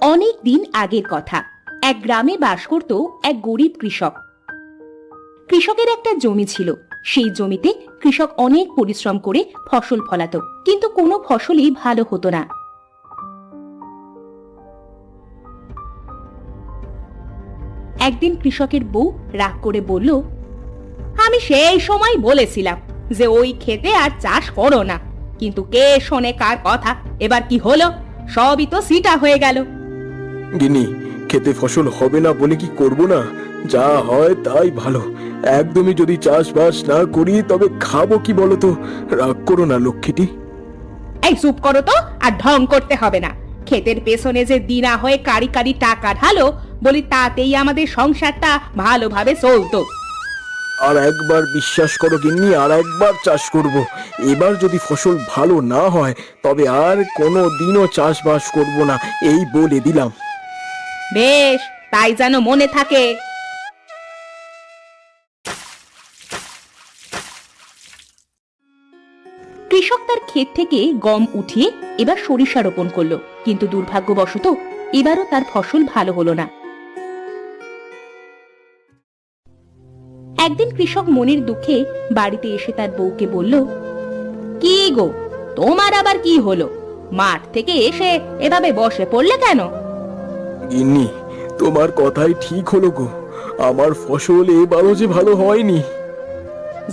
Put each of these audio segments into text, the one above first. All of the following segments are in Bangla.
অনেক দিন আগের কথা। এক গ্রামে বাস করত এক গরিব কৃষক। কৃষকের একটা জমি ছিল। সেই জমিতে কৃষক অনেক পরিশ্রম করে ফসল ফলাতো, কিন্তু কোনো ফসলই ভালো হতো না। একদিন কৃষকের বউ রাগ করে বলল, আমি সেই সময় বলেছিলাম যে ওই ক্ষেতে আর চাষ করো না, কিন্তু কে শোনে কার কথা? এবার কি হলো? সবই তো সিটা হয়ে গেল। গিন্নি, খেতে ফসল হবে না বলে কি করব না? যা হয় তাই ভালো। একদমই যদি চাষবাস না করি তবে খাবো কি বলো তো? রাগ করো না লক্ষ্মীটি। এই চুপ করো তো, আর ঢং করতে হবে না। ক্ষেতের পেছনে যে দিনা হয়ে কারি কারি টাকা ঢালো, বলি তাতেই আমাদের সংসারটা ভালোভাবে চলতো। আর একবার বিশ্বাস করো গিন্নি, আর একবার চাষ করব। এবার যদি ফসল ভালো না হয় তবে আর কোনো দিনও চাষবাস করব না, এই বলে দিলাম। বেশ, তাই যেন মনে থাকে। কৃষক তার ক্ষেত থেকে গম উঠিয়ে এবার সরিষা রোপণ করলো, কিন্তু দুর্ভাগ্যবশত এবারও তার ফসল ভালো হলো না। একদিন কৃষক মনের দুঃখে বাড়িতে এসে তার বউকে বলল, কি গো, তোমার আবার কি হলো? মাঠ থেকে এসে এভাবে বসে পড়লে কেন? গিন্নি, তোমার কথাই ঠিক হলো গো। আমার ফসল এবারও যে ভালো হয়নি।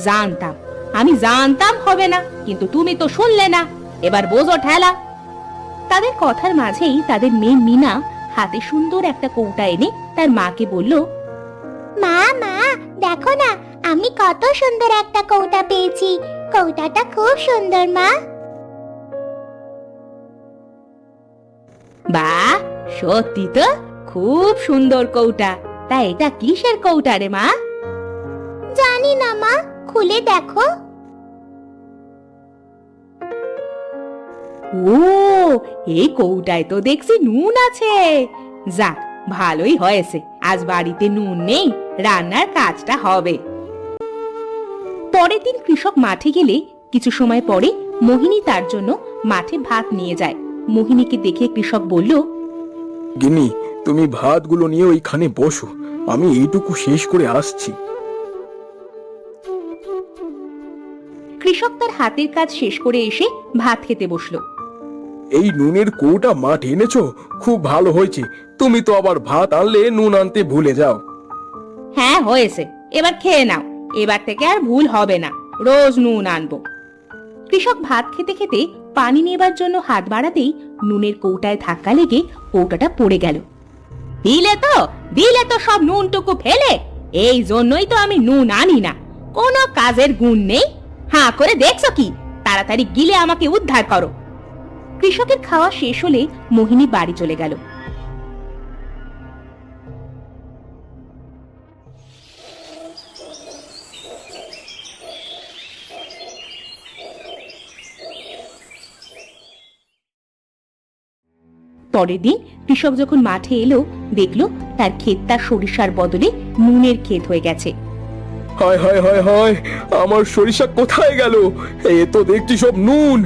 জানতাম, আমি জানতাম হবে না, কিন্তু তুমি তো শুনলে না। এবার বোঝো ঠেলা। তাদের কথার মাঝেই তাদের মেয়ে মিনা হাতে সুন্দর একটা কৌটা এনে তার মাকে বলল, মা মা, দেখো না, আমি কত সুন্দর একটা কৌটা পেয়েছি। কৌটাটা খুব সুন্দর মা। বাহ, সত্যি তো খুব সুন্দর কৌটা। তা এটা কিসের কৌটা রে মা? জানি না মা, খুলে দেখো। ও, এই কৌটায় তো দেখছি নুন আছে। যাক, ভালোই হয়েছে, আজ বাড়িতে নুন নেই, রান্নার কাজটা হবে। পরের দিন কৃষক মাঠে গেলে কিছু সময় পরে মোহিনী তার জন্য মাঠে ভাত নিয়ে যায়। মোহিনীকে দেখে কৃষক বলল, গিন্নি, তুমি ভাতগুলো নিয়ে ওইখানে বসো, আমি এইটুকু শেষ করে আসছি। কৃষক তার হাতের কাজ শেষ করে এসে ভাত খেতে বসলো। এই নুনের কৌটা মাঠে এনেছো, খুব ভালো হয়েছে। তুমি তো আবার ভাত আনলে নুন আনতে ভুলে যাও। হ্যাঁ হয়েছে, এবার খেয়ে নাও। এবার থেকে আর ভুল হবে না, রোজ নুন আনবো। কৃষক ভাত খেতে খেতে পানি নেবার জন্য হাত বাড়াতেই নুনের কৌটায় ধাক্কা লেগে কৌটাটা পড়ে গেল। দিলে তো সব নুনটুকু ফেলে। এই জন্যই তো আমি নুন আনি না, কোনো কাজের গুণ নেই। হাঁ করে দেখছো কি? তাড়াতাড়ি গিলে আমাকে উদ্ধার করো। কৃষকের খাওয়া শেষ হলে মোহিনী বাড়ি চলে গেল। পরের দিন কৃষক যখন মাঠে এলো, দেখলো তার ক্ষেতটা সরিষার বদলে নুনের ক্ষেত হয়ে গেছে। হায় হায় হায় হায়, আমার সরিষা কোথায় গেল? এ তো দেখছি সব নুন।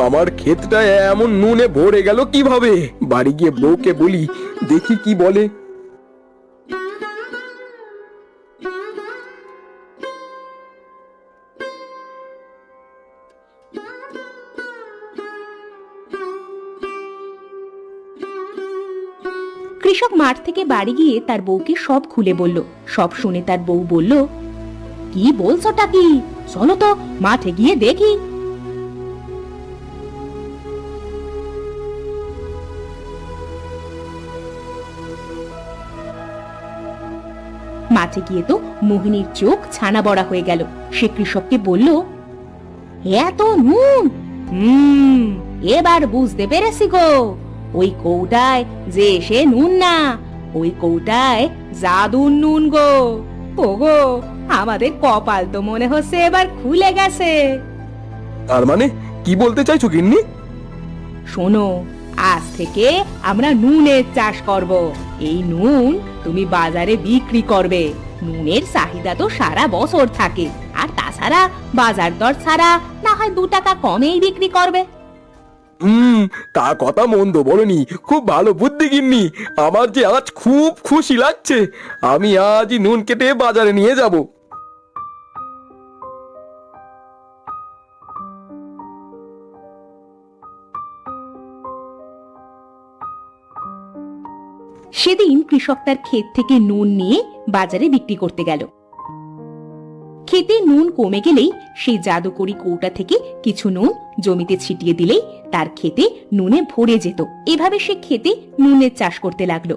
আমার ক্ষেতটা এমন নুনে ভরে গেল কিভাবে? বাড়ি গিয়ে বউকে বলি, দেখি কি বলে। কৃষক মাঠ থেকে বাড়ি গিয়ে তার বউকে সব খুলে বলল। সব শুনে তার বউ বলল, কি বলছোটা কি? চলো তো মাঠে গিয়ে দেখি। মাঠে গিয়ে তো মোহিনীর চোখ ছানা বড়া হয়ে গেল। সে কৃষককে বলল, এত নুন! এবার বুঝতে পেরেছি গো, ওই কৌটায় যে সে নুন না, ওই কৌটায় জাদুর নুন গো। ও গো, আমাদের কপাল তো মনে হচ্ছে এবার খুলে গেছে। তার মানে কি বলতে চাইছো গিন্নি? শোনো, আজ থেকে আমরা নুনের চাষ করব। এই নুন তুমি বাজারে বিক্রি করবে। নুনের চাহিদা তো সারা বছর থাকে, আর তাছাড়া বাজার দর ছাড়া না হয় 2 টাকা কমেই বিক্রি করবে। তা কথা মন্দ বলনি, খুব ভালো বুদ্ধি গিন্নি। আমার যে আজ খুব খুশি লাগছে। আমি আজই নুন কেটে বাজারে নিয়ে যাব। সেদিন কৃষক তার ক্ষেত থেকে নুন নিয়ে বাজারে বিক্রি করতে গেল। খেতে নুন কমে গেলেই সেই জাদুকরি কৌটা থেকে কিছু নুন জমিতে ছিটিয়ে দিলেই তার খেতে নুনে ভরে যেত। এভাবে সে খেতে নুনের চাষ করতে লাগলো।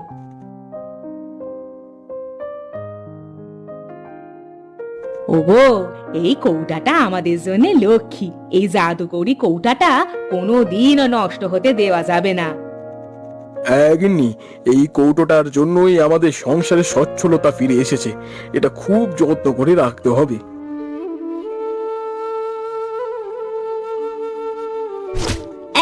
ওগো, এই কৌটাটা আমাদের জন্য লক্ষ্মী। এই জাদুকরি কৌটাটা কোনোদিনও নষ্ট হতে দেওয়া যাবে না। হ্যাঁ গিন্নি, এই কৌটোটার জন্যই আমাদের সংসারে সচ্ছলতা ফিরে এসেছে। এটা খুব যত্ন করে রাখতে হবে।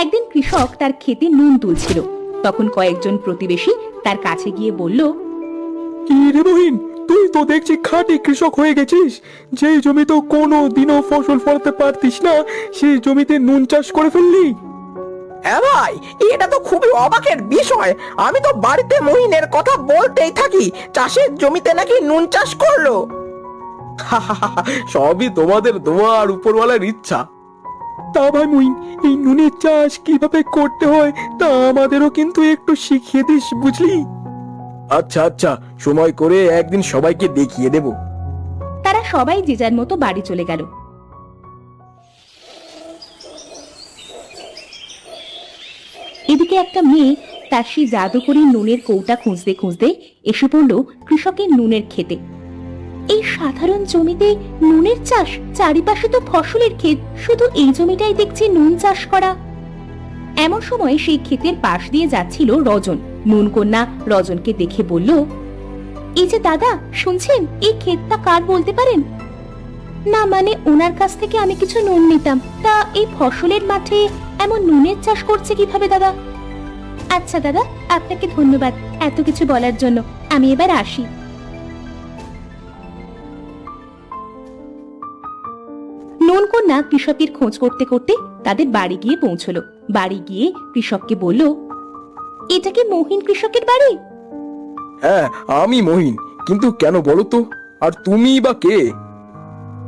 একদিন কৃষক তার ক্ষেতে নুন তুলছিল। তখন কয়েকজন প্রতিবেশী তার কাছে গিয়ে বলল, কি রে বহিন, তুই তো দেখছি খাঁটি কৃষক হয়ে গেছিস। যেই জমিতে কোনো দিনও ফসল ফলাতে পারতিস না, সেই জমিতে নুন চাষ করে ফেললি। হ্যাঁ ভাই, এটা তো খুবই অবাকের বিষয়। আমি তো বাড়িতে মহিনের কথা বলতেই থাকি, চাষের জমিতে নাকি নুন চাষ করলো। সবই তোমাদের দোয়া আর উপরওয়ালার ইচ্ছা। তা ভাই মহিন, এই নুনের চাষ কিভাবে করতে হয় তা আমাদেরও কিন্তু একটু শিখিয়ে দিস, বুঝলি? আচ্ছা আচ্ছা, সময় করে একদিন সবাইকে দেখিয়ে দেব। তারা সবাই যে যার মতো বাড়ি চলে গেল। এদিকে একটা মেয়ে তার সেই জাদুকরি নুনের কৌটা খুঁজতে খুঁজতে এসে পড়ল কৃষকের নুনের খেতে। এই সাধারণ জমিতে নুনের চাষ, চারিপাশে তো ফসলের ক্ষেত, শুধু এই জমিটাই দেখছি নুন চাষ করা। এমন সময় সেই ক্ষেতের পাশ দিয়ে যাচ্ছিল রজন। নুন কন্যা রজনকে দেখে বলল, এই যে দাদা, শুনছেন এই ক্ষেতটা কার বলতে পারেন? না মানে ওনার কাছ থেকে আমি কিছু নুন নিতাম। তা এই ফসলের মাঠে এমন নুনের চাষ করছে কিভাবে দাদা? আচ্ছা দাদা, আপনাকে ধন্যবাদ এত কিছু বলার জন্য। আমি এবার আসি। নুন কন্যা কৃষকের খোঁজ করতে করতে তাদের বাড়ি গিয়ে পৌঁছলো। বাড়ি গিয়ে কৃষককে বলল, এটা কি মহিন কৃষকের বাড়ি? হ্যাঁ, আমি মহিন। কিন্তু কেন বলো তো? আর তুমি বা কে?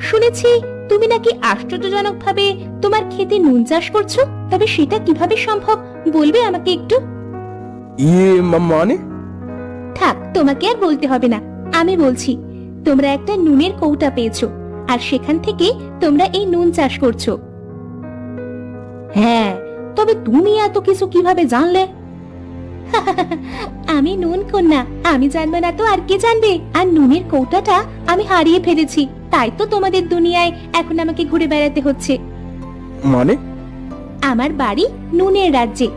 শুনেছি তুমি নাকি আশ্চর্যজনক ভাবে তোমার খেতে নুন চাষ করছো। তবে সেটা কিভাবে সম্ভব বলবে আমাকে একটু? মানে? থাক, তোমাকে আর বলতে হবে না, আমি বলছি। তোমরা একটা নুনের কৌটা পেয়েছো, আর সেখান থেকে তোমরা এই নুন চাষ করছো। হ্যাঁ, তবে তুমি এত কিছু কিভাবে জানলে? আমি নুন কন্যা, আমি জানবো না তো আর কে জানবে? আর নুনের কৌটাটা আমি হারিয়ে ফেলেছি, তাই তো তোমাদের দুনিয়ায় এখন আমাকে ঘুরে বেড়াতে হচ্ছে। মানে? আমার বাড়ি নুনের রাজ্যে।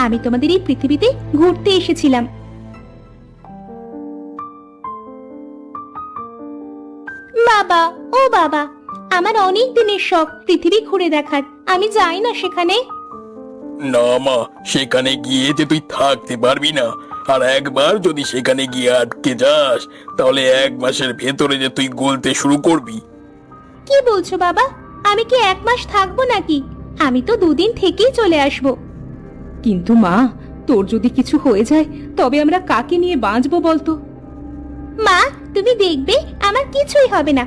আমি তোমাদের এই পৃথিবীতে ঘুরতে এসেছিলাম। বাবা, ও বাবা, আমার অনেক দিনের শখ পৃথিবী ঘুরে দেখার। আমি যাই না সেখানে। না মা, সেখানে গিয়ে যে তুই থাকতে পারবি না। আর একবার যদি সেখানে গিয়ে আটকে যাস, তাহলে 1 মাসের ভেতরে যে তুই গলতে শুরু করবি। কি বলছো বাবা? আমি কি 1 মাস থাকবো নাকি? আমি তো 2 দিন থেকেই চলে আসব। কিন্তু মা, তোর যদি কিছু হয়ে যায় তবে আমরা কাকে নিয়ে বাঁচবো বলতো? মা, তুমি দেখবে আমার কিছুই হবে না।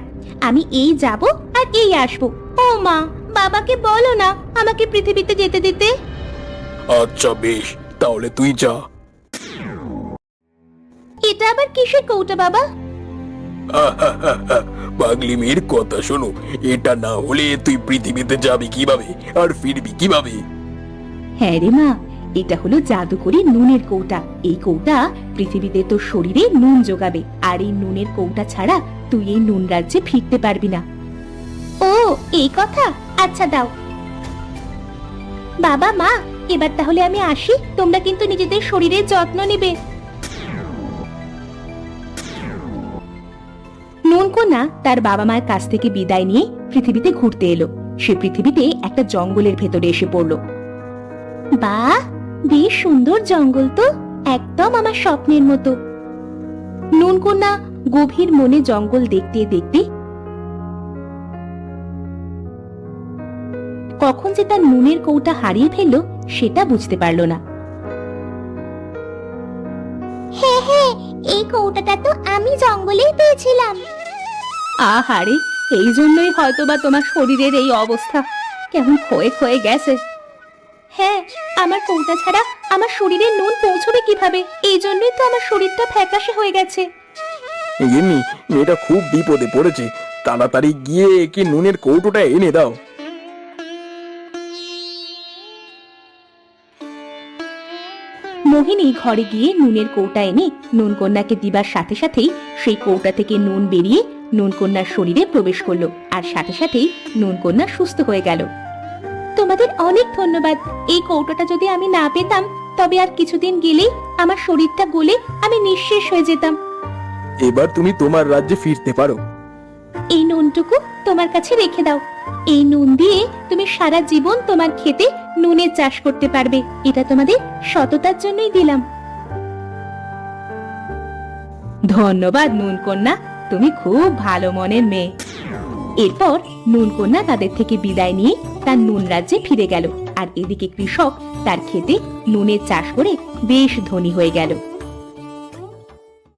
আমি এই যাব আর এই আসব। ও মা, বাবাকে বলো না আমাকে পৃথিবীতে যেতে দিতে। আচ্ছা বেশ, তাহলে তুই যা। এটা আবার কিসের কৌটা বাবা? পাগলি মেয়ের কথা শোনো, এটা না হলে তুই পৃথিবীতে যাবি কিভাবে আর ফিরবি কিভাবে? হ্যাঁ রে মা, এটা হলো জাদুকরি নুনের কৌটা। এই কৌটা পৃথিবীতে তোর শরীরে নুন যোগাবে, আর এই নুনের কৌটা ছাড়া তুই এই নুন রাজ্যে ফিরতে পারবি না। ও, এই কথা? আচ্ছা দাও। বাবা মা, এবার তাহলে আমি আসি। তোমরা কিন্তু নিজেদের শরীরের যত্ন নেবে। নুন কন্যা তার বাবা মায়ের কাছ থেকে বিদায় নিয়ে পৃথিবীতে ঘুরতে এলো। সে পৃথিবীতে একটা জঙ্গলের ভেতরে এসে পড়লো। বাহ, বেশ সুন্দর জঙ্গল তো, একদম আমার স্বপ্নের মতো। নুন কন্যা গভীর মনে জঙ্গল দেখতে দেখতে কখন যে তার নুনের কৌটা হারিয়ে ফেললো সেটা বুঝতে পারল না। হ্যাঁ হ্যাঁ, এই কৌটাটা তো আমি জঙ্গলেই পেয়েছিলাম। আহারে, এই জন্যই হয়তোবা তোমার শরীরের এই অবস্থা, কেমন ক্ষয়ে ক্ষয়ে গেছে। হ্যাঁ, আমার কৌটা ছাড়া আমার শরীরে নুন পৌঁছবে কিভাবে? এই জন্যই তো আমার শরীরটা ফ্যাকাশে হয়ে গেছে। গিন্নি, মেয়েটা খুব বিপদে পড়েছে, তাড়াতাড়ি গিয়ে কি নুনের কৌটোটা এনে দাও। মোহিনী ঘরে গিয়ে নুনের কৌটা এনে নুন কন্যাকে দিবার সাথে সাথেই সেই কৌটা থেকে নুন বেরিয়ে নুন কন্যার শরীরে প্রবেশ করলো, আর সাথে সাথেই নুন কন্যা সুস্থ হয়ে গেল। তোমাদের অনেক ধন্যবাদ। এই কৌটাটা যদি আমি না পেতাম, তবে আর কিছুদিন গেলেই আমার শরীরটা গলে আমি নিঃশেষ হয়ে যেতাম। এবার তুমি তোমার রাজ্যে ফিরতে পারো। এই নুনটুকু তোমার কাছে রেখে দাও। এই নুন দিয়ে তুমি সারা জীবন তোমার খেতে নুনের চাষ করতে পারবে। এটা তোমাদের সততার জন্যই দিলাম। ধন্যবাদ নুন কন্যা, তুমি খুব ভালো মনের মেয়ে। এরপর নুন কন্যা তাদের থেকে বিদায় নিয়ে তার নুন রাজ্যে ফিরে গেল, আর এদিকে কৃষক তার খেতে নুনের চাষ করে বেশ ধনী হয়ে গেল।